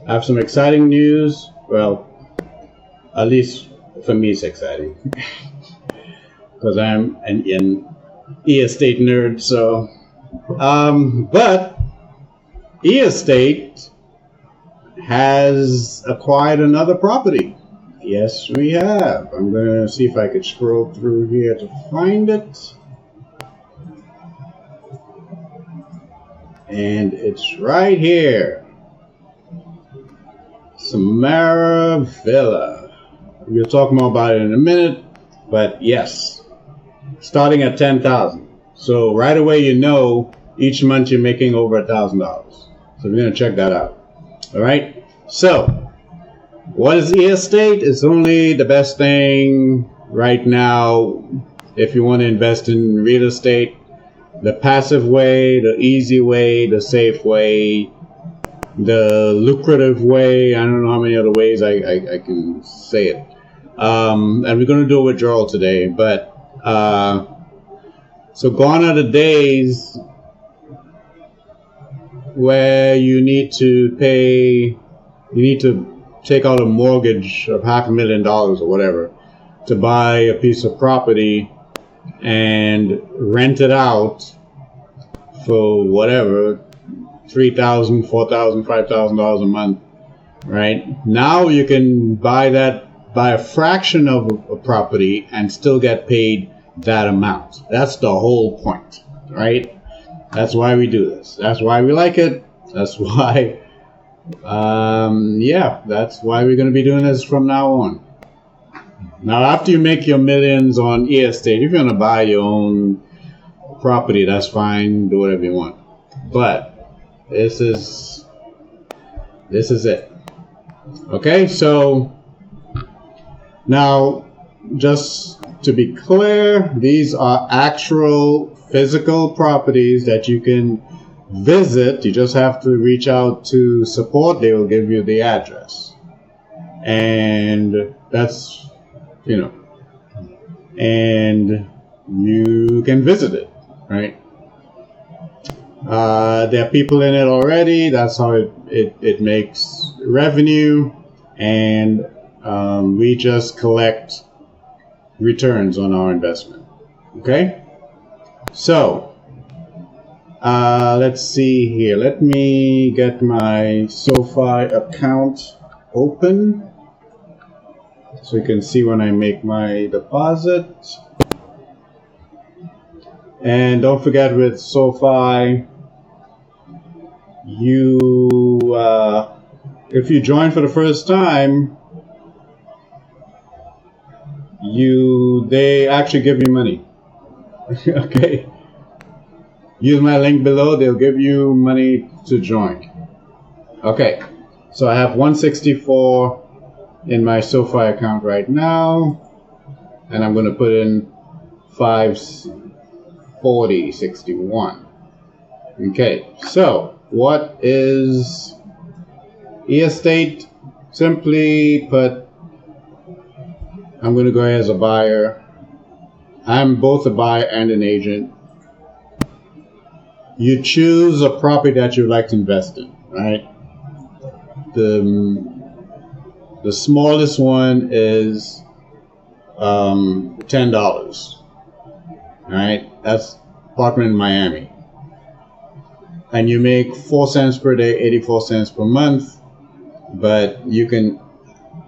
I have some exciting news. Well, at least for me, it's exciting because I'm an e-estate nerd. So, but e-estate has acquired another property. Yes, we have. I'm going to see if I could scroll through here to find it. And it's right here. Samara Villa. We'll talk more about it in a minute. But yes, starting at $10,000. So right away you know each month you're making over $1,000. So we're going to check that out. All right. So what is e-estate? It's only the best thing right now if you want to invest in real estate. The passive way, the easy way, the safe way, the lucrative way. I don't know how many other ways I can say it. And we're going to do a withdrawal today. But so gone are the days where you need to take out a mortgage of $500,000 or whatever to buy a piece of property and rent it out for whatever, $3,000, $4,000, $5,000 a month, right? Now you can buy a fraction of a property and still get paid that amount. That's the whole point, right? That's why we do this. That's why we like it. That's why yeah, that's why we're going to be doing this from now on. Now, after you make your millions on e-estate, if you're going to buy your own property, that's fine. Do whatever you want. But this is it. Okay, so now, just to be clear, these are actual physical properties that you can visit. You just have to reach out to support. They will give you the address, and that's, you know, and you can visit it, right? There are people in it already. That's how it makes revenue, and we just collect returns on our investment. Okay, so let's see here. Let me get my SoFi account open so you can see when I make my deposit. And don't forget, with SoFi, if you join for the first time, they actually give you money. Okay. Use my link below. They'll give you money to join. Okay. So I have 164 in my SoFi account right now, and I'm going to put in 540.61. Okay. So what is e-estate? Simply put, I'm going to go ahead as a buyer. I'm both a buyer and an agent. You choose a property that you'd like to invest in, right? The smallest one is $10. Right? That's apartment in Miami. And you make 4 cents per day, 84 cents per month. But you can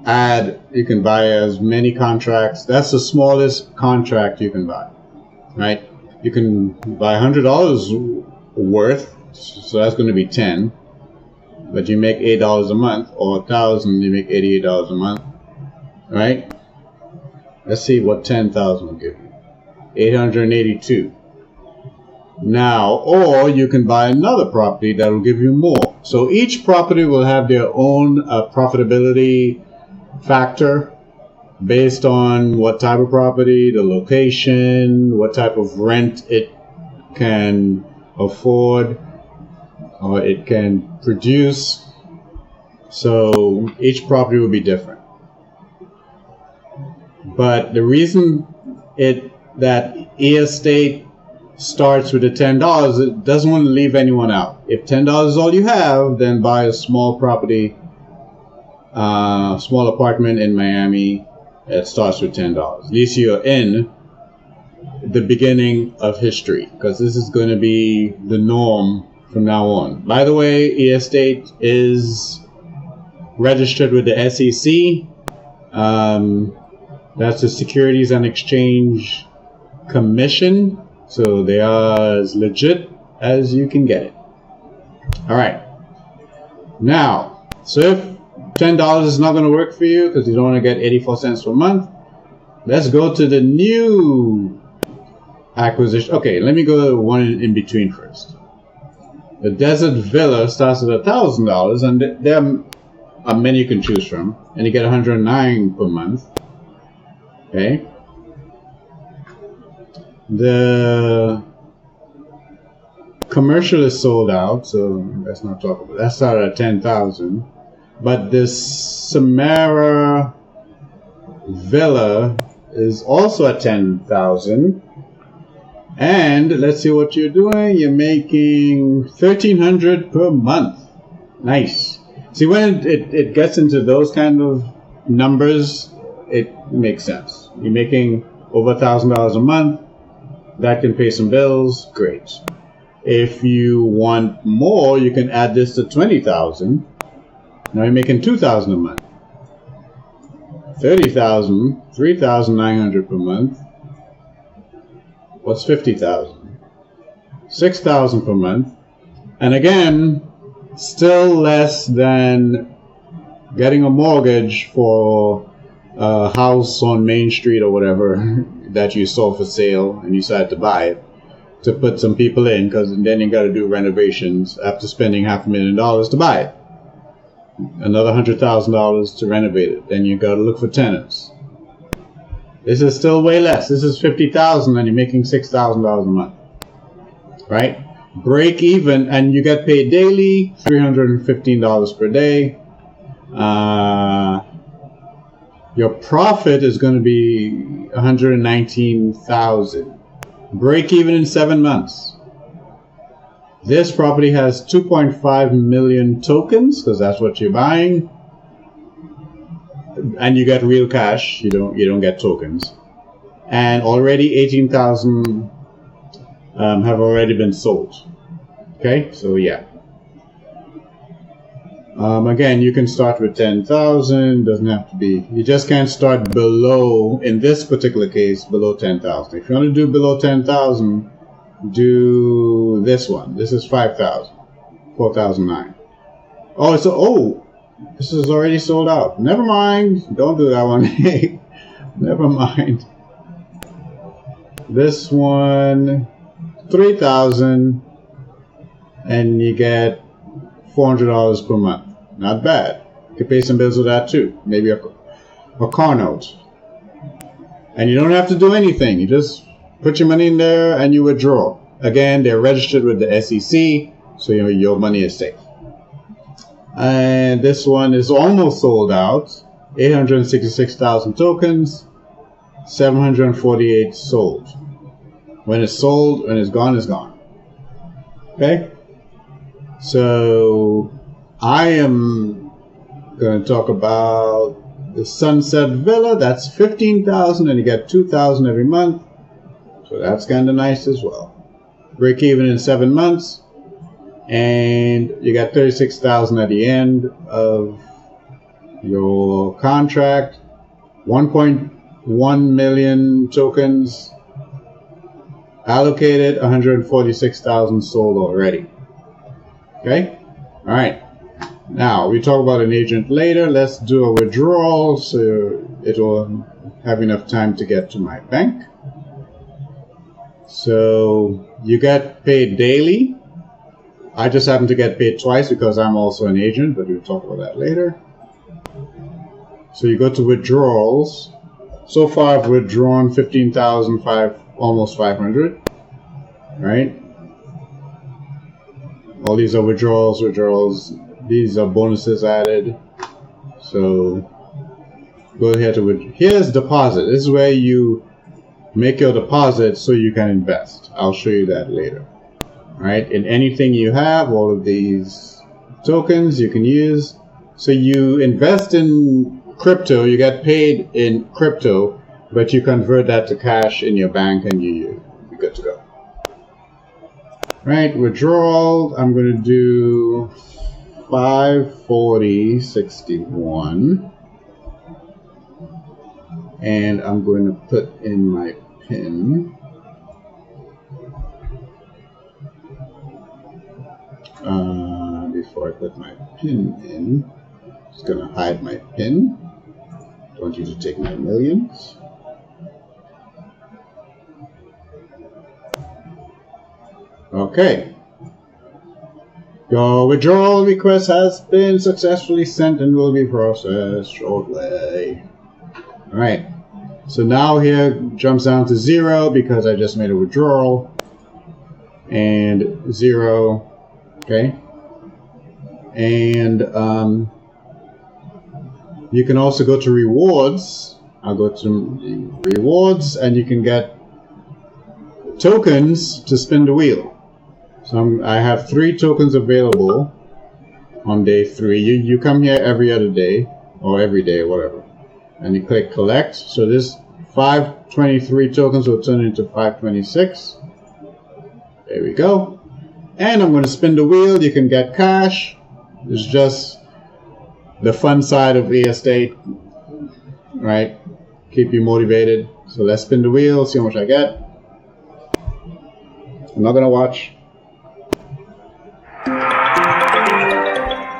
buy as many contracts. That's the smallest contract you can buy, right? You can buy $100 worth, so that's going to be 10. But you make $8 a month, or $1,000, you make $88 a month, right? Let's see what 10,000 will give you. 882. Now, or you can buy another property that will give you more. So each property will have their own profitability factor based on what type of property, the location, what type of rent it can afford or it can produce. So each property will be different. But the reason that e-estate starts with the $10, it doesn't want to leave anyone out. If $10 is all you have, then buy a small property small apartment in Miami. It starts with $10. At least you're in the beginning of history, because this is going to be the norm from now on. By the way, e-estate is registered with the SEC. That's the Securities and Exchange Commission. So they are as legit as you can get it. All right. Now, so if $10 is not going to work for you because you don't want to get 84 cents per month, let's go to the new acquisition. Okay, let me go to one in between first. The Desert Villa starts at $1,000, and there are many you can choose from, and you get $109 per month. Okay. The commercial is sold out, so let's not talk about that. That started at $10,000, but this Samara Villa is also at $10,000. And let's see what you're doing. You're making $1,300 per month. Nice. See, when it gets into those kind of numbers, it makes sense. You're making over $1,000 a month. That can pay some bills. Great. If you want more, you can add this to $20,000. Now you're making $2,000 a month. $30,000, $3,900 per month. What's $50,000? $6,000 per month. And again, still less than getting a mortgage for a house on Main Street or whatever that you saw for sale and you decided to buy it to put some people in, because then you got to do renovations after spending $500,000 to buy it. Another $100,000 to renovate it. Then you got to look for tenants. This is still way less. This is $50,000 and you're making $6,000 a month, right? Break even, and you get paid daily, $315 per day. Your profit is going to be $119,000. Break even in 7 months. This property has 2.5 million tokens, because that's what you're buying. And you get real cash. You don't get tokens. And already 18,000 have already been sold. Okay, so yeah. Again, you can start with 10,000. Doesn't have to be. You just can't start below. In this particular case, below 10,000. If you want to do below 10,000, do this one. This is 5,000. 4,009. Oh, this is already sold out. Never mind. Don't do that one. Never mind. This one, 3,000, and you get $400 per month. Not bad. You can pay some bills with that too. Maybe a car note. And you don't have to do anything. You just put your money in there and you withdraw. Again, they're registered with the SEC, so your money is safe. And this one is almost sold out. 866,000 tokens. 748 sold. When it's sold, when it's gone, it's gone. Okay? So I am going to talk about the Sunset Villa. That's 15,000 and you get 2,000 every month. So that's kind of nice as well. Break even in 7 months. And you got 36,000 at the end of your contract. 1.1 million tokens allocated. 146,000 sold already. Okay? All right. Now, we talk about an agent later. Let's do a withdrawal so it will have enough time to get to my bank. So you get paid daily. I just happen to get paid twice because I'm also an agent, but we'll talk about that later. So you go to withdrawals. So far I've withdrawn 15,005, almost 500. Right? All these are withdrawals. These are bonuses added. So go ahead to withdraw. Here's deposit. This is where you make your deposit so you can invest. I'll show you that later. Right? In anything you have, all of these tokens you can use. So you invest in crypto, you get paid in crypto, but you convert that to cash in your bank and you're good to go. Right, withdrawal, I'm going to do 540.61. And I'm going to put in my PIN. Before I put my PIN in, I'm just going to hide my PIN. Don't want you to take my millions. Okay. Your withdrawal request has been successfully sent and will be processed shortly. Alright. So now here jumps down to 0 because I just made a withdrawal. And 0. Okay. And you can also go to rewards. I'll go to rewards and you can get tokens to spin the wheel. So I have 3 tokens available on day 3. You come here every other day or every day or whatever. And you click collect. So this 523 tokens will turn into 526. There we go. And I'm going to spin the wheel. You can get cash. It's just the fun side of real estate, right? Keep you motivated. So let's spin the wheel, see how much I get. I'm not going to watch.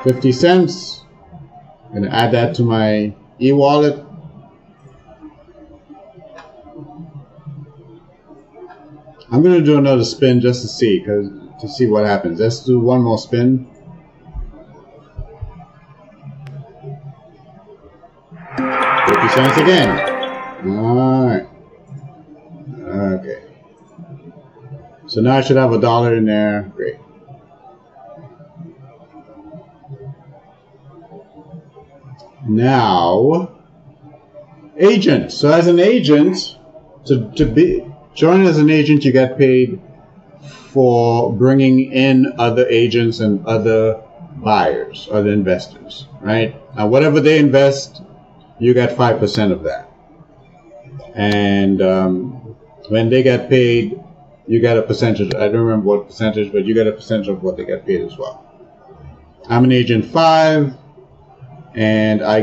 50 cents. I'm going to add that to my e-wallet. I'm going to do another spin just to see what happens. Let's do one more spin. 50 cents again. Alright. Okay. So now I should have $1 in there. Great. Now, agent. So as an agent, join as an agent, you get paid for bringing in other agents and other buyers, other investors, right? Now, whatever they invest, you get 5% of that. And when they get paid, you get a percentage. I don't remember what percentage, but you get a percentage of what they get paid as well. I'm an agent 5, and I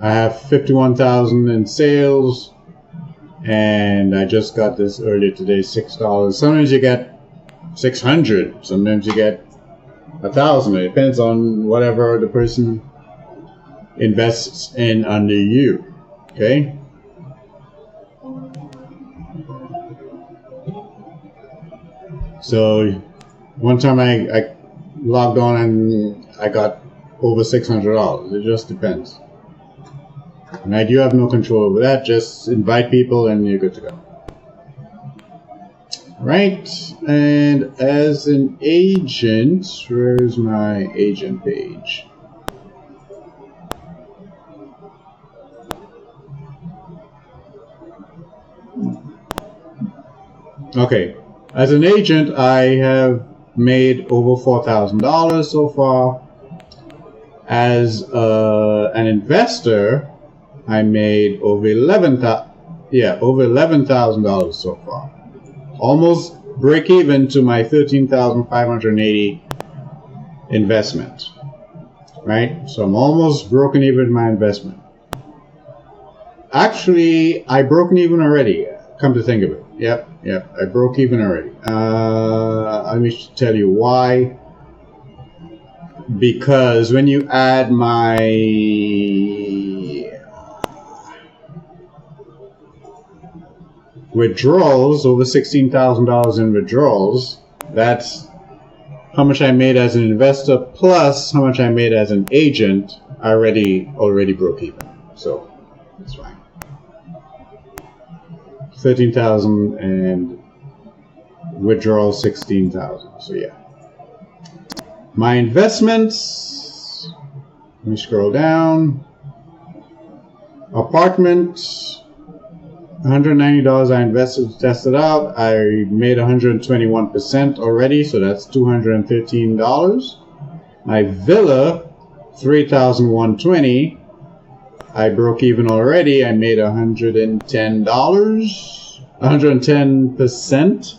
have 51,000 in sales, and I just got this earlier today, $6. Sometimes you get 600, sometimes you get 1,000. It depends on whatever the person invests in under you. Okay. So one time I logged on and I got over $600. It just depends. And I do have no control over that. Just invite people and you're good to go. Right. And as an agent, where's my agent page? Okay. As an agent, I have made over $4,000 so far. As an investor, I made over $11,000 so far. Almost break even to my $13,580 investment. Right? So I'm almost broken even in my investment. Actually, I broken even already. Come to think of it. Yep, I broke even already. Let me tell you why. Because when you add my withdrawals, over $16,000 in withdrawals, that's how much I made as an investor plus how much I made as an agent. I already broke even. So that's fine. 13,000 and withdrawal 16,000. So yeah. My investments. Let me scroll down. Apartments. $190 I invested to test it out. I made 121% already, so that's $215. My villa, $3,120. I broke even already. I made $110, 110%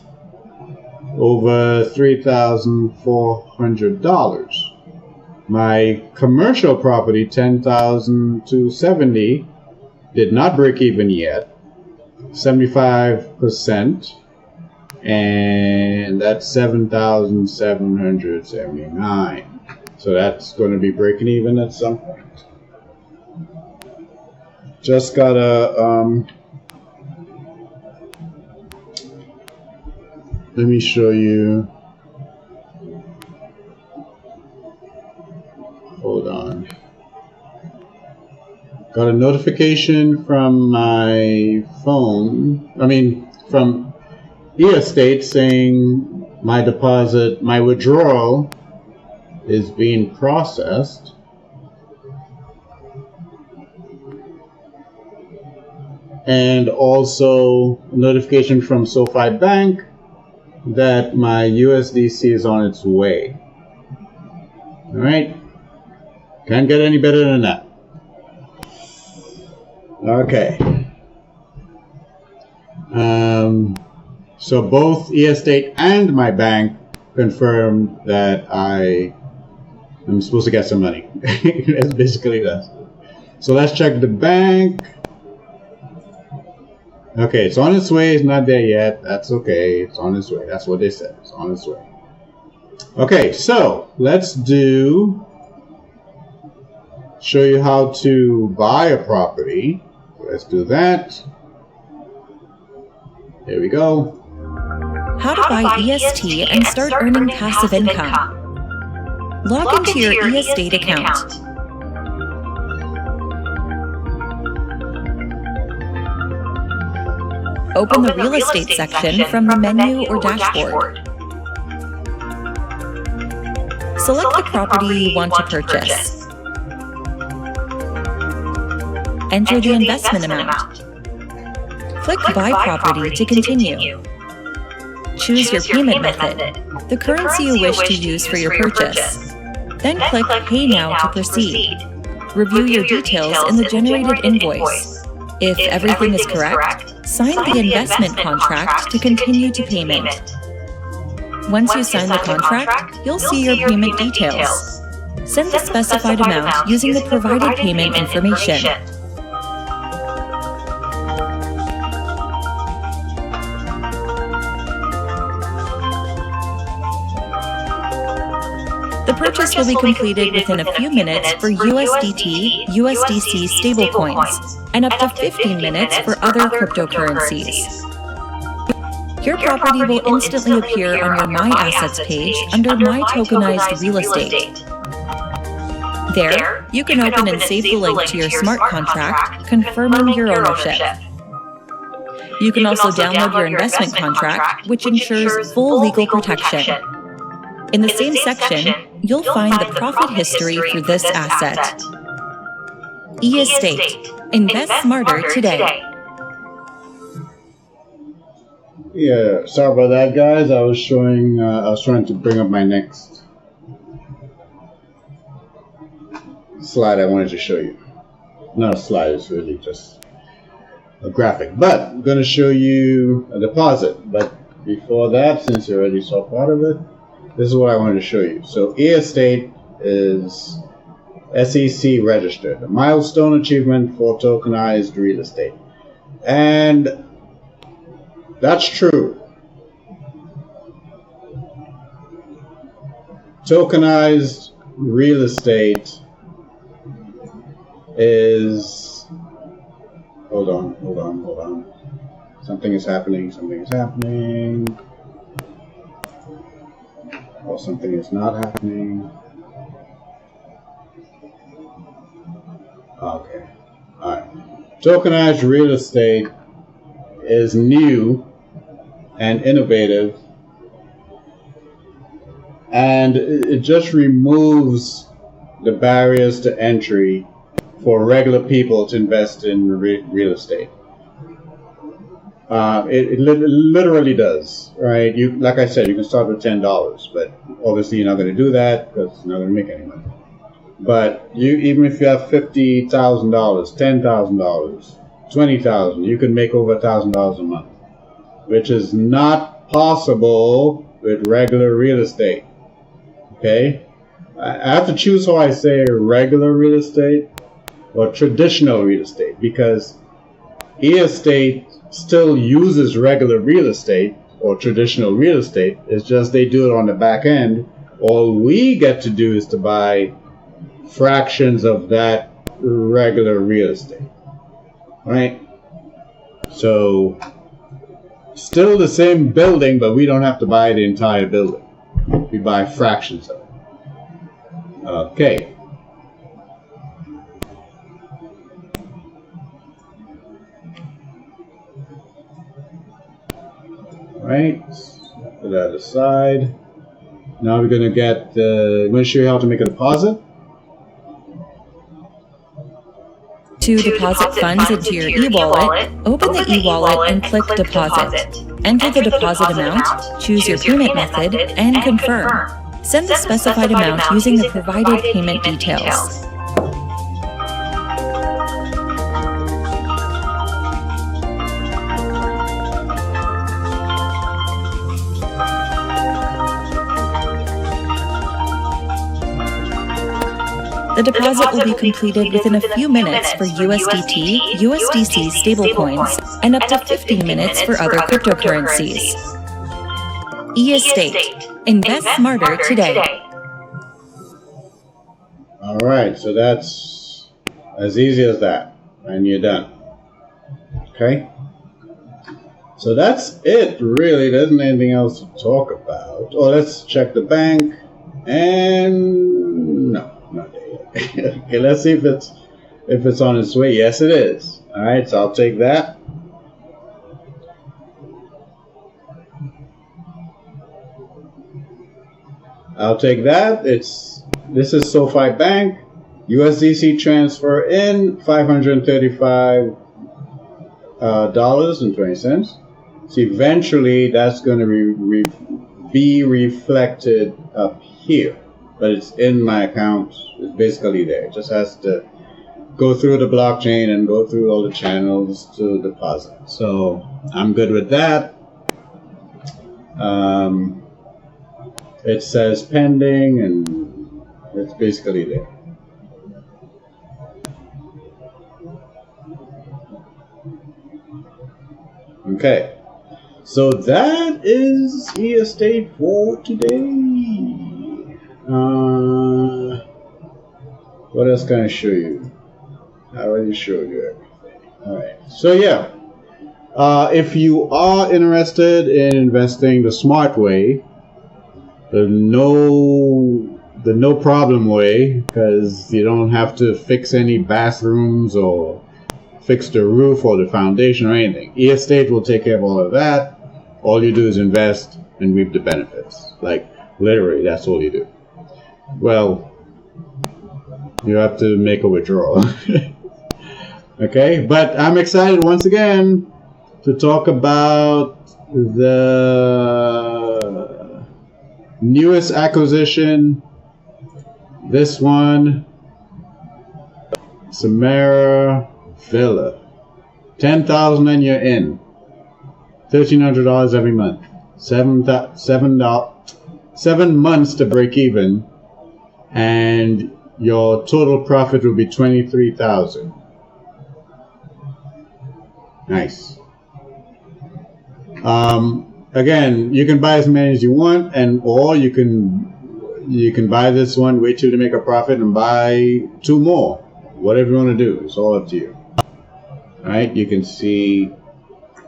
over $3,400. My commercial property, $10,270, did not break even yet. 75%, and that's $7,779. So that's going to be breaking even at some point. Just gotta let me show you. Hold on. Got a notification from my phone, from eEstate, saying my deposit, my withdrawal is being processed. And also a notification from SoFi Bank that my USDC is on its way. All right. Can't get any better than that. Okay. So both eEstate and my bank confirmed that I'm supposed to get some money. That's basically that. So let's check the bank. Okay, it's on its way. It's not there yet. That's okay. It's on its way. That's what they said. It's on its way. Okay, so let's show you how to buy a property. Let's do that. Here we go. How to buy EST and start earning passive income. Log into your eEstate account. Open the real estate section from the menu or dashboard. Select the property you want to purchase. Enter the investment amount. Click Buy Property to continue. Choose your payment method, the currency you wish to use for your purchase. Then click Pay Now to proceed. Review your details in the generated invoice. If everything is correct, sign the investment contract to continue to payment. Once you sign the contract, you'll see your payment details. Send the specified amount using the provided payment information. The purchase will be completed within a few minutes for USDT, USDC stablecoins, and up to 15 minutes for other cryptocurrencies. Your property will instantly appear on your My Assets page under My Tokenized Real Estate. There, you can open and save the link to your smart contract, confirming your ownership. You can also download your investment contract, which ensures full legal protection. In the same section, you'll find the profit history for this asset. eEstate. Invest smarter today. Yeah, sorry about that, guys. I was trying to bring up my next slide I wanted to show you. Not a slide, it's really just a graphic. But I'm going to show you a deposit. But before that, since you already saw part of it, this is what I wanted to show you. So eEstate is SEC registered, a milestone achievement for tokenized real estate. And that's true. Tokenized real estate is, hold on. Something is happening. Or something is not happening. Okay. Alright. Tokenized real estate is new and innovative, and it just removes the barriers to entry for regular people to invest in real estate. It literally does, right? You, like I said, you can start with $10, but obviously you're not going to do that because you're not going to make any money. But even if you have $50,000, $10,000, $20,000, you can make over $1,000 a month, which is not possible with regular real estate. Okay, I have to choose how I say regular real estate or traditional real estate, because e-estate still uses regular real estate or traditional real estate. It's just they do it on the back end. All we get to do is to buy fractions of that regular real estate, right? So still the same building, but we don't have to buy the entire building. We buy fractions of it. Okay. Right, put that aside. Now we're going to I'm going to show you how to make a deposit. To deposit funds into your e-wallet, open the e-wallet and click Deposit. Enter the deposit amount, choose your payment method, and confirm. Send the specified amount using the provided payment details. The deposit will be completed within a few minutes for USDT, USDC stablecoins, and up to 15 minutes for other cryptocurrencies. E-estate. Invest smarter today. All right, so that's as easy as that, and you're done. Okay? So that's it, really. There isn't anything else to talk about. Oh, let's check the bank, and no, not there yet. Okay, let's see if it's on its way. Yes, it is. All right, so I'll take that. I'll take that. This is SoFi Bank. USDC transfer in $535.20. So eventually that's going to be reflected up here, but it's in my account. It's basically there. It just has to go through the blockchain and go through all the channels to deposit. So I'm good with that. It says pending, and it's basically there. Okay, so that is e-estate for today. What else can I show you? I already showed you everything. Alright, so yeah, if you are interested in investing the smart way, the no problem way, because you don't have to fix any bathrooms or fix the roof or the foundation or anything. E-estate will take care of all of that. All you do is invest and reap the benefits. Like, literally, that's all you do. Well, you have to make a withdrawal. Okay, but I'm excited once again to talk about the newest acquisition. This one, Samara Villa. 10,000 and you're in. $1,300 every month. 7 months to break even, and your total profit will be 23,000. Nice. Again, you can buy as many as you want, or you can buy this one, wait till to make a profit, and buy 2 more. Whatever you want to do, it's all up to you. Alright, you can see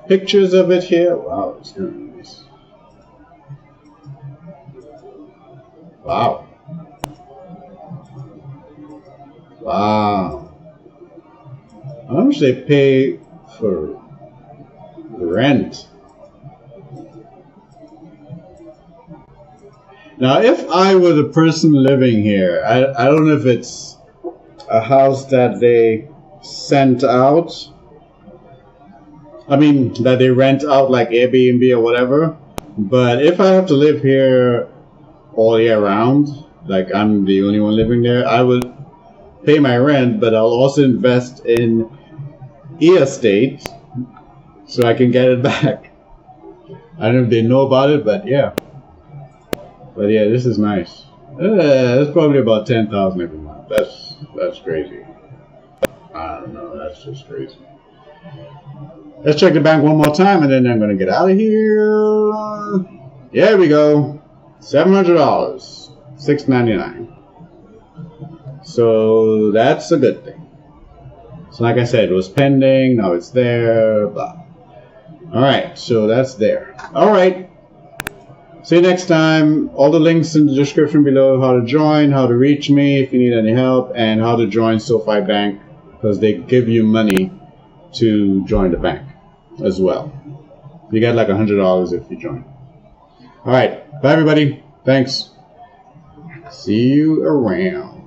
pictures of it here. Wow, it's really nice. Wow. Wow. How much they pay for rent? Now, if I were the person living here, I don't know if it's a house that they sent out. I mean, that they rent out like Airbnb or whatever. But if I have to live here all year round, like I'm the only one living there, I would pay my rent, but I'll also invest in estate so I can get it back. I don't know if they know about it, but yeah. But yeah, this is nice. It's probably about 10,000 every month. That's crazy. I don't know. That's just crazy. Let's check the bank one more time, and then I'm gonna get out of here. There we go. $700. $6.99. So that's a good thing. So like I said, it was pending. Now it's there. Blah. All right. So that's there. All right. See you next time. All the links in the description below, how to join, how to reach me if you need any help, and how to join SoFi Bank, because they give you money to join the bank as well. You get like $100 if you join. All right. Bye, everybody. Thanks. See you around.